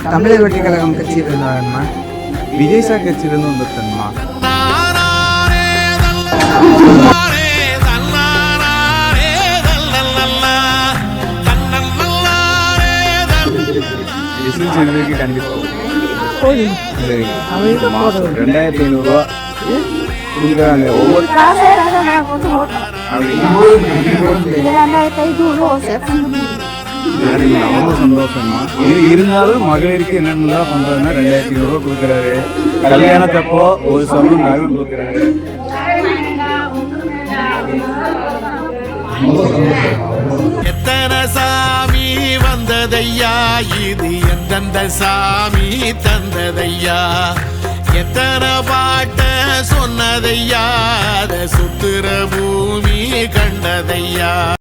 தமிழர் வெற்றி கழகம் கட்சியில் இருந்தாருமா, விஜய்சா கட்சியிலிருந்து வந்துட்டேன்மா. கண்டிப்பாக 2500 கொடுக்குறாங்க. ஒவ்வொரு அவ்வளோ சந்தோஷமா இருந்தாலும் மகளிருக்கு என்னென்னலாம் பண்றதுன்னா 2500 கொடுக்குறாரு. கல்யாணத்தப்போ ஒரு சம்பளம் நகை கொடுக்குறாரு. எத்தனை சாமி வந்ததையா, இது எந்தெந்த சாமி தந்ததையா, எத்தனை பாட்ட சொன்னதையா, அதை சுத்துற பூமி கண்டதையா.